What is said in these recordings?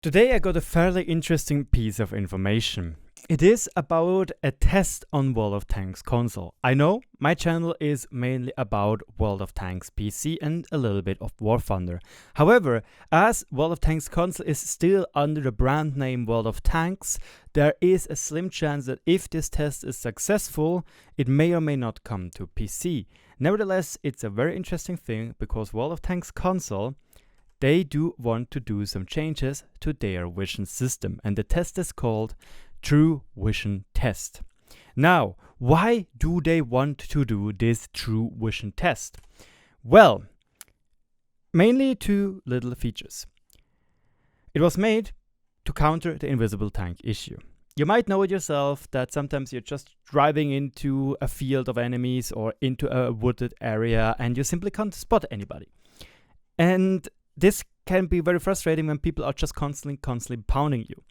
Today I got a fairly interesting piece of information. It is about a test on WoT Consol. I know my channel is mainly about World of Tanks PC and a little bit of War Thunder. However, as WoT Consol is still under the brand name World of Tanks, there is a slim chance that if this test is successful, it may or may not come to PC. Nevertheless, it's a very interesting thing because WoT Consol, they do want to do some changes to their vision system, and the test is called True Vision Test. Now, why do they want to do this True Vision Test? Well, mainly two little features. It was made to counter the invisible tank issue. You might know it yourself that sometimes you're just driving into a field of enemies or into a wooded area and you simply can't spot anybody. And this can be very frustrating when people are just constantly pounding you.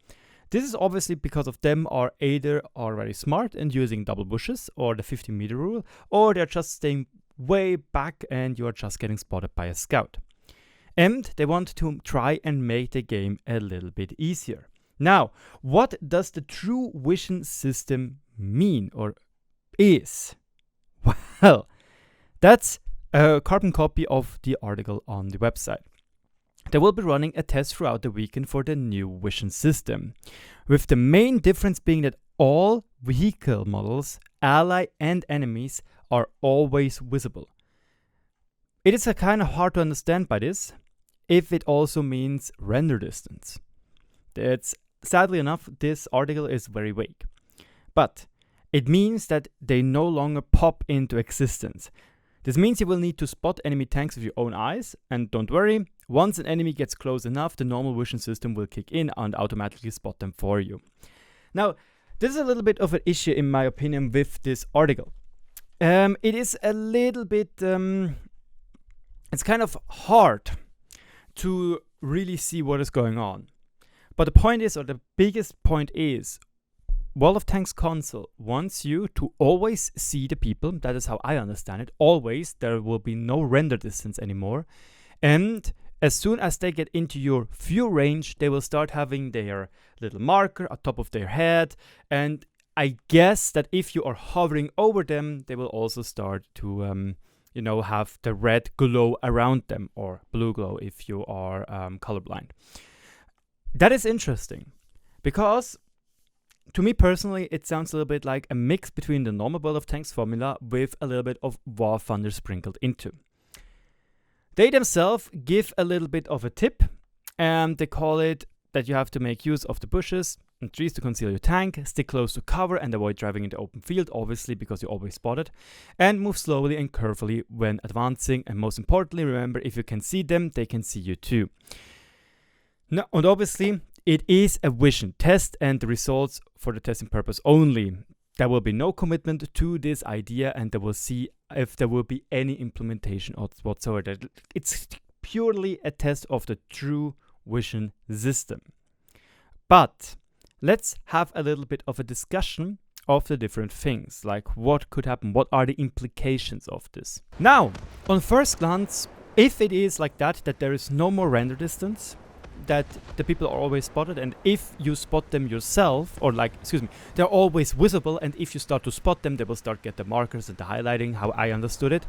This is obviously because of them are either already smart and using double bushes or the 50-meter rule, or they're just staying way back and you are just getting spotted by a scout. And they want to try and make the game a little bit easier. Now, what does the True Vision system mean or is? Well, that's a carbon copy of the article on the website. They will be running a test throughout the weekend for the new vision system, with the main difference being that all vehicle models, ally and enemies, are always visible. It is a kind of hard to understand by this, if it also means render distance. Sadly enough, this article is very vague. But it means that they no longer pop into existence. This means you will need to spot enemy tanks with your own eyes, and don't worry, once an enemy gets close enough, the normal vision system will kick in and automatically spot them for you. Now, this is a little bit of an issue in my opinion with this article. It is a little bit, it's kind of hard to really see what is going on. But the point is, or the biggest point is, WoT Consol wants you to always see the people. That is how I understand it. Always. There will be no render distance anymore. And as soon as they get into your view range, they will start having their little marker on top of their head. And I guess that if you are hovering over them, they will also start to, have the red glow around them, or blue glow if you are colorblind. That is interesting because, to me personally, it sounds a little bit like a mix between the normal World of Tanks formula with a little bit of War Thunder sprinkled into. They themselves give a little bit of a tip, and they call it that you have to make use of the bushes and trees to conceal your tank, stick close to cover and avoid driving in the open field, obviously because you're always spotted, and move slowly and carefully when advancing, and most importantly, remember, if you can see them, they can see you too. Now, and obviously, it is a vision test and the results for the testing purpose only. There will be no commitment to this idea, and they will see if there will be any implementation whatsoever. It's purely a test of the True Vision system. But let's have a little bit of a discussion of the different things, like what could happen, what are the implications of this. Now, on first glance, if it is like that there is no more render distance, that the people are always spotted, and if you spot them yourself, they're always visible, and if you start to spot them, they will start get the markers and the highlighting, how I understood it.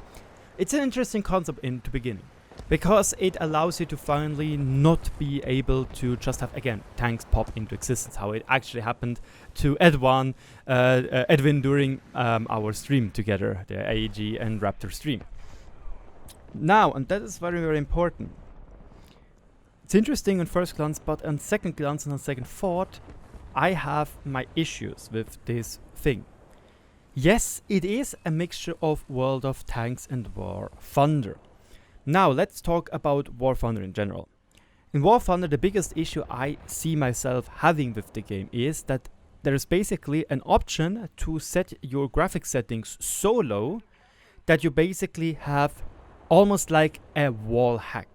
It's an interesting concept in the beginning, because it allows you to finally not be able to just have, again, tanks pop into existence, how it actually happened to Edwin during our stream together, the AEG and Raptor stream. Now, and that is very, very important. It's interesting on first glance, but on second glance and on second thought, I have my issues with this thing. Yes, it is a mixture of World of Tanks and War Thunder. Now, let's talk about War Thunder in general. In War Thunder, the biggest issue I see myself having with the game is that there is basically an option to set your graphics settings so low that you basically have almost like a wall hack.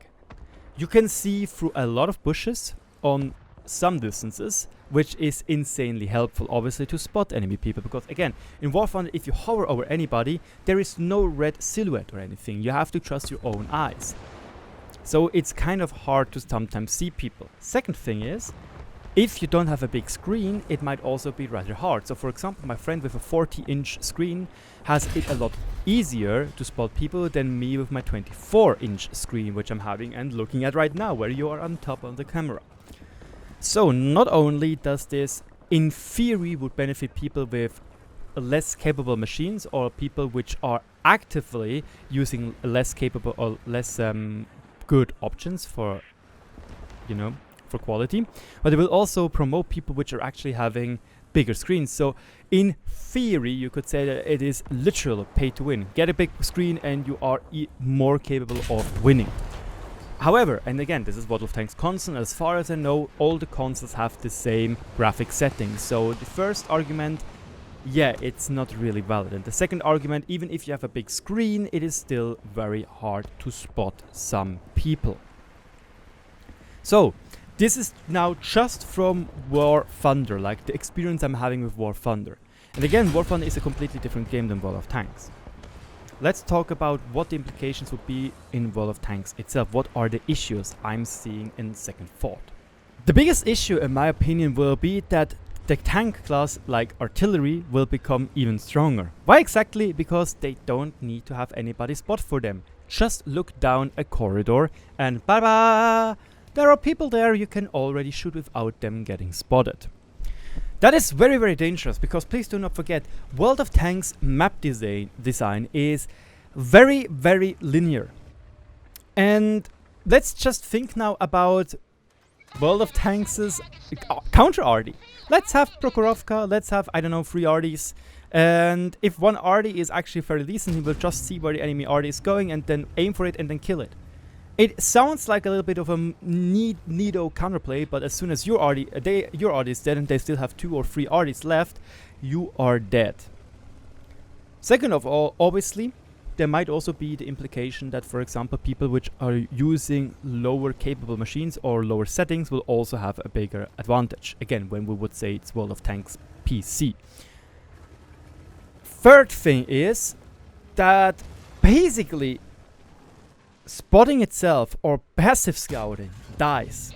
You can see through a lot of bushes on some distances, which is insanely helpful, obviously, to spot enemy people. Because again, in War Thunder, if you hover over anybody, there is no red silhouette or anything. You have to trust your own eyes. So it's kind of hard to sometimes see people. Second thing is, if you don't have a big screen, it might also be rather hard. So for example, my friend with a 40-inch screen has it a lot easier to spot people than me with my 24-inch screen, which I'm having and looking at right now, where you are on top of the camera. So not only does this, in theory, would benefit people with less capable machines or people which are actively using less capable or less good options for, you know, for quality, but it will also promote people which are actually having bigger screens. So in theory, you could say that it is literal pay to win. Get a big screen and you are more capable of winning. However, and again, this is WoT Consol. As far as I know, all the consoles have the same graphic settings. So the first argument, yeah, it's not really valid. And the second argument, even if you have a big screen, it is still very hard to spot some people. So this is now just from War Thunder, like the experience I'm having with War Thunder. And again, War Thunder is a completely different game than World of Tanks. Let's talk about what the implications would be in World of Tanks itself. What are the issues I'm seeing in second thought? The biggest issue, in my opinion, will be that the tank class, like artillery, will become even stronger. Why exactly? Because they don't need to have anybody spot for them. Just look down a corridor and bye-bye! There are people there you can already shoot without them getting spotted. That is very, very dangerous, because please do not forget, World of Tanks map design is very, very linear. And let's just think now about World of Tanks' counter RD. Let's have Prokhorovka, let's have, I don't know, 3 RDs. And if one RD is actually fairly decent, he will just see where the enemy RD is going and then aim for it and then kill it. It sounds like a little bit of a neato counterplay, but as soon as your RD is dead and they still have 2 or 3 RDs left, you are dead. Second of all, obviously, there might also be the implication that, for example, people which are using lower capable machines or lower settings will also have a bigger advantage. Again, when we would say it's World of Tanks PC. Third thing is that basically spotting itself or passive scouting dies.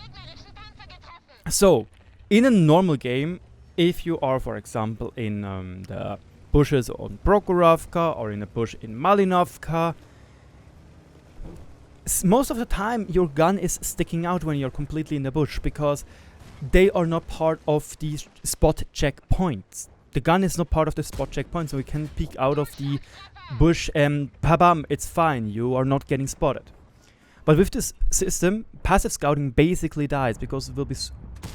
So, in a normal game, if you are, for example, in the bushes on Prokhorovka or in a bush in Malinovka, most of the time your gun is sticking out when you're completely in the bush, because they are not part of the spot checkpoints. The gun is not part of the spot checkpoint, so we can peek out of the bush and bam, it's fine, you are not getting spotted. But with this system, passive scouting basically dies, because it will be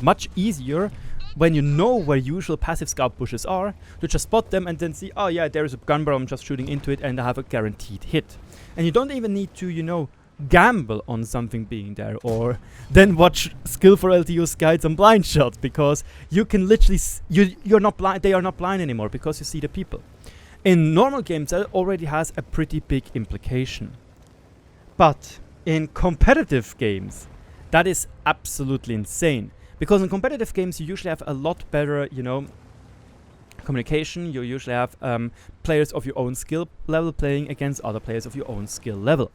much easier when you know where usual passive scout bushes are to just spot them and then see, oh yeah, there is a gun barrel, I'm just shooting into it and I have a guaranteed hit. And you don't even need to, you know, gamble on something being there or then watch skill for LTU's guides on blind shots, because you can literally you're not blind, they are not blind anymore because you see the people. In normal games that already has a pretty big implication. But in competitive games, that is absolutely insane. Because in competitive games you usually have a lot better, you know, communication. You usually have players of your own skill level playing against other players of your own skill level.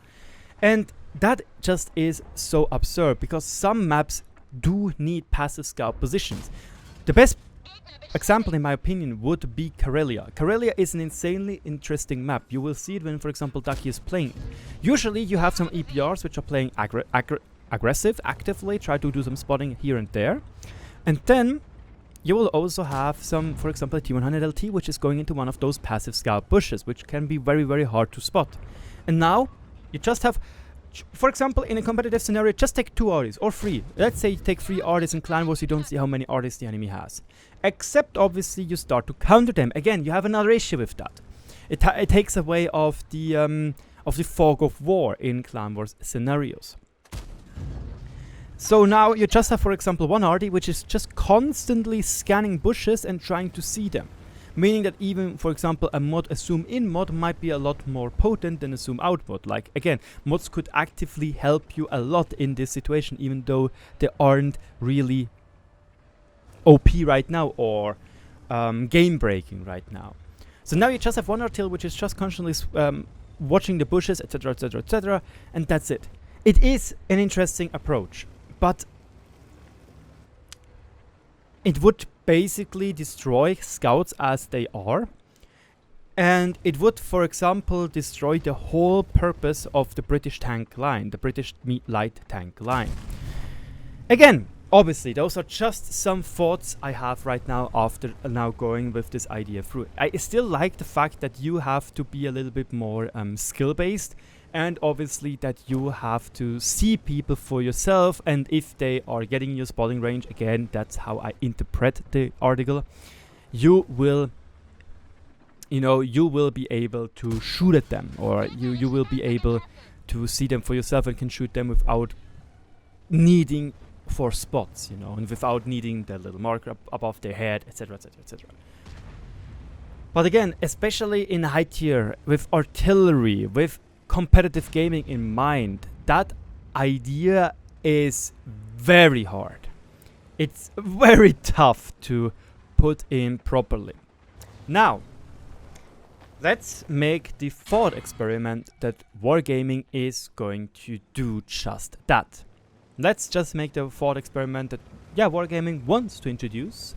And that just is so absurd, because some maps do need passive scout positions. The best example, in my opinion, would be Karelia. Karelia is an insanely interesting map. You will see it when, for example, Ducky is playing. Usually you have some EPRs which are playing aggressive, actively, try to do some spotting here and there. And then you will also have some, for example, T100 LT, which is going into one of those passive scout bushes, which can be very, very hard to spot. And now you just have, for example, in a competitive scenario, just take 2 RDs or 3. Let's say you take 3 RDs in Clan Wars, you don't see how many RDs the enemy has. Except, obviously, you start to counter them. Again, you have another issue with that. It takes away of the fog of war in Clan Wars scenarios. So now you just have, for example, one RD which is just constantly scanning bushes and trying to see them. Meaning that even, for example, a zoom in mod might be a lot more potent than a zoom out mod. Like, again, mods could actively help you a lot in this situation, even though they aren't really OP right now or game breaking right now. So now you just have one artillery which is just constantly watching the bushes, etc., etc., etc., and that's it. It is an interesting approach, but it would basically destroy scouts as they are, and it would, for example, destroy the whole purpose of the British tank line, the British light tank line. Again, obviously, those are just some thoughts I have right now after now going with this idea through. I still like the fact that you have to be a little bit more skill-based, and obviously that you have to see people for yourself, and if they are getting your spotting range, again, that's how I interpret the article, you will, you will be able to shoot at them, or you will be able to see them for yourself and can shoot them without needing for spots, and without needing the little marker above their head, etc, etc, etc. But again, especially in high tier, with artillery, with competitive gaming in mind, that idea is very hard. It's very tough to put in properly. Now, let's make the thought experiment that wargaming is going to do just that. Let's just make the thought experiment that, wargaming wants to introduce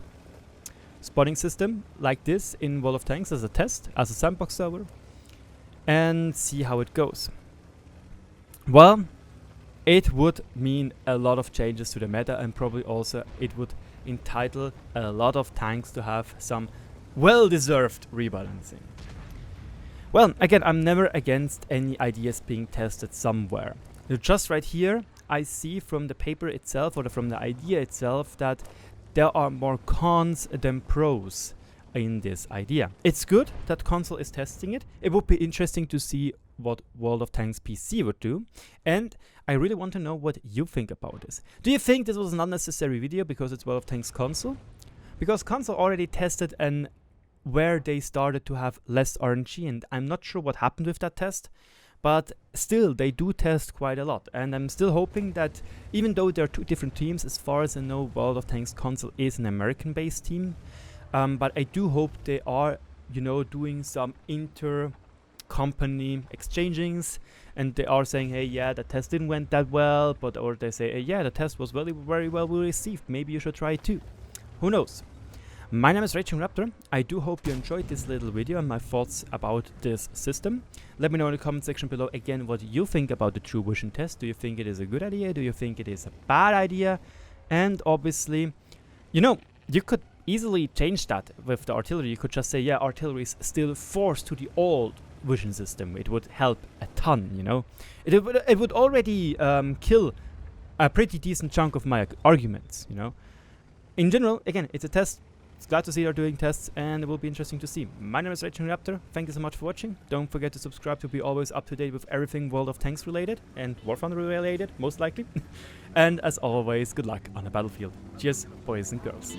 spotting system like this in World of Tanks as a test, as a sandbox server, and see how it goes. Well, it would mean a lot of changes to the meta, and probably also it would entitle a lot of tanks to have some well-deserved rebalancing. Well, again, I'm never against any ideas being tested somewhere. Just right here, I see from the paper itself, or from the idea itself, that there are more cons than pros in this idea. It's good that Consol is testing it. It would be interesting to see what World of Tanks PC would do, and I really want to know what you think about this. Do you think this was an unnecessary video because it's World of Tanks Consol? Because Consol already tested where they started to have less RNG, and I'm not sure what happened with that test. But still, they do test quite a lot, and I'm still hoping that, even though there are two different teams, as far as I know, World of Tanks Consol is an American-based team, but I do hope they are, doing some inter-company exchangings, and they are saying, hey, the test didn't went that well, or they say, hey, the test was very, very well received, maybe you should try it too. Who knows? My name is RagingRaptor. I do hope you enjoyed this little video and my thoughts about this system. Let me know in the comment section below again what you think about the True Vision test. Do you think it is a good idea? Do you think it is a bad idea? And obviously, you could easily change that with the artillery. You could just say, artillery is still forced to the old vision system. It would help a ton, It would already kill a pretty decent chunk of my arguments, In general, again, it's a test. Glad to see you're doing tests, and it will be interesting to see. My name is RagingRaptor. Thank you so much for watching. Don't forget to subscribe to be always up to date with everything World of Tanks related and War Thunder related, most likely. And as always, good luck on the battlefield. Cheers, boys and girls.